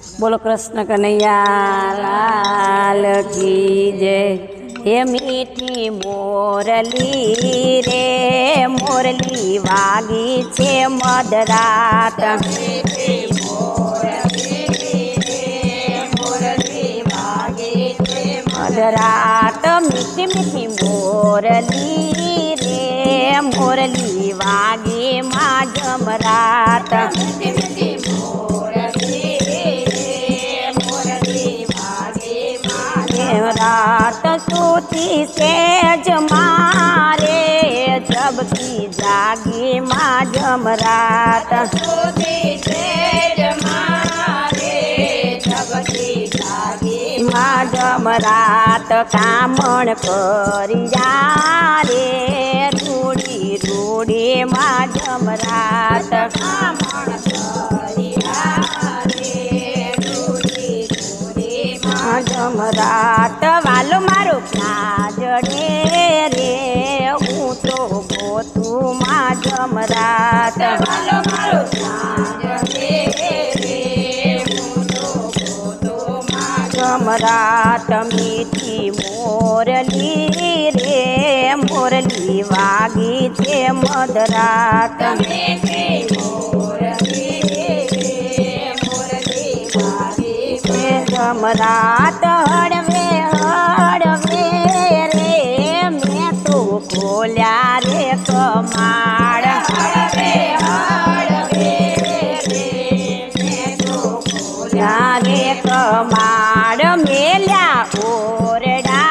बोलो कृष्ण कन्हैया लाल की जय। हे मीठी मोरली रे मोरली वागी छे मधरात। मीठी मोरली रे मोरली वागी छे मधरात। मीठी मीठी मोरली रे मोरली वागी माँ जमरात। मीठी मीठी रात सूती सेज मारे जब की जागी माँ जमरात। सूती सेज मारे जब की जागी माँ जमरात। कामण करिया रे रूड़ी रूड़ी माँ जमरात। कामण करिया रे रूड़ी रूड़ी माँ जमरात। वालो मारो क्या जड़े रे हूँ तो गोतू माँ जमरात। वालो मारो क्या जड़े रे हूँ तो गोतू माँ जमरात। मीठी मोरली रे मोरली वागी छे मधरात। मीठी मोरली रे मोरली वागी छे जमरात। हड़वे हड़वे रे मैं तो खोल्या रे कमाड़। हड़वे हड़वे रे मैं तो खोल्या रे कमाड़। मेल्या ओरडा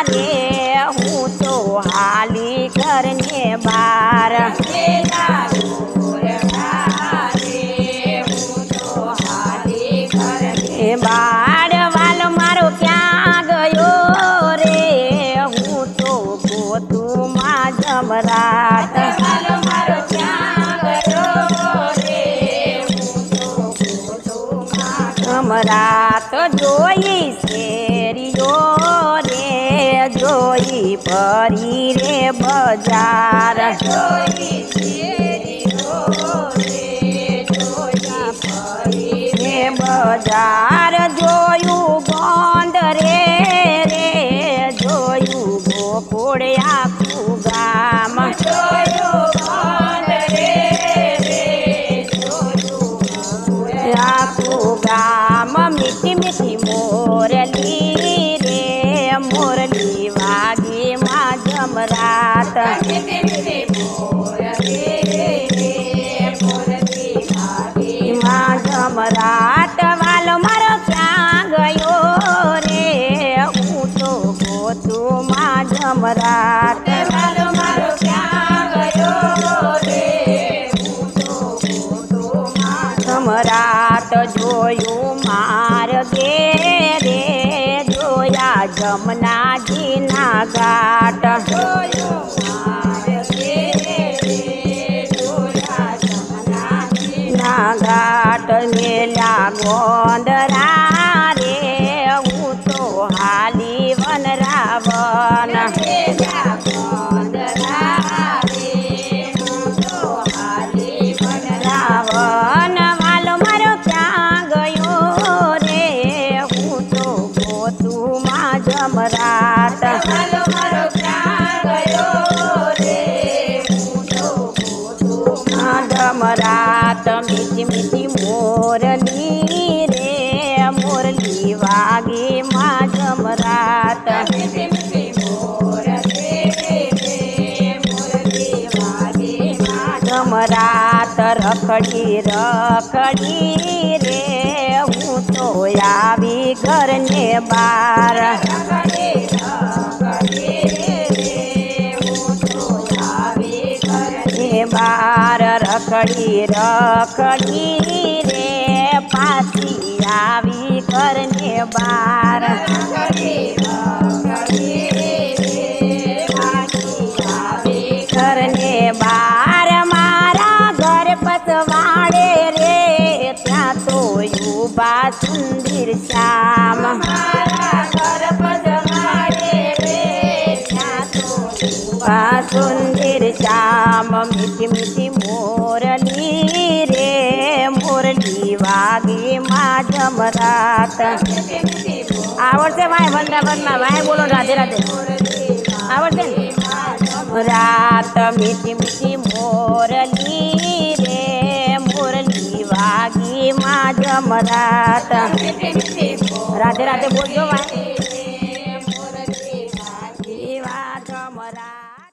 रे हूँ तो हाली करने बार। मेल्या ओरडा रे हूँ तो हाली करने बार। वालो मारो क्या गयो रे हूँ तो गोतू माँ जमरात। वालो मारो क्या गयो रे हूँ तो गोतू माँ जमरात। जोई शेरियो रे जोई परी रे बजार। जोई शेरियो रे जोई परी रे बजार। जोयू गोंद रे रे जोयू गोकुळ आखू गाम। जोयू गोंद रे रे जोयू गोकुळ आखू गाम। मीठी मीठी मोरली रे मोरली वागी माँ जमरात। मीठी मीठी मोरली रे मोरली वागी माँ जमरात। वालो मारो क्या गयो रे हूँ तो गोतू माँ जमरात। वालो मारो क्या गयो रे हूँ तो गोतू माँ जमरात। जोयू मार गे रे जोया जमुना जी ना घाट। जोयू मार गे रे जोया जमुना जी ना घाट। मेल्या गोंदरा रे हूँ तो हाली वन रावण। मेल्या गोंदरा रे हूँ तो हाली वन रावण। वालो मारो क्या गयो रे हूँ तो गोतू माँ जमरात। वालो मारो क्या गयो रे हूँ तो गोतू माँ जमरात। मीठी मीठी मोरली रे मोरली वागी माँ जमरात। मीठी मीठी मोरली रे मोरली वागी माँ जमरात। रखड़ी रखड़ी रे हूँ तो आवी घर ने बार। रखड़ी रखड़ी रे हूँ तो आवी घर ने बार। रखड़ी रखड़ी रे पासी आवी घर ने बार। रखड़ी रखड़ी रे पासी आवी घर ने बार। मारा घर पतवाड़े रे त्या तो युवा सुंदर श्याम। मारा घर पतवाड़े रे त्या तो युवा सुंदर श्याम। मीठी मीठी मोरली रे मोरली वागी माँ जमरात। જમરાત આવડશે ભાઈ વંદાવનમાં ભાઈ બોલો રાધે રાધે આવડશે ને રાત મીઠી મીઠી મોરલી રે મોરલી વાગી માં જમરાત રાધે રાધે બોલજો ભાઈ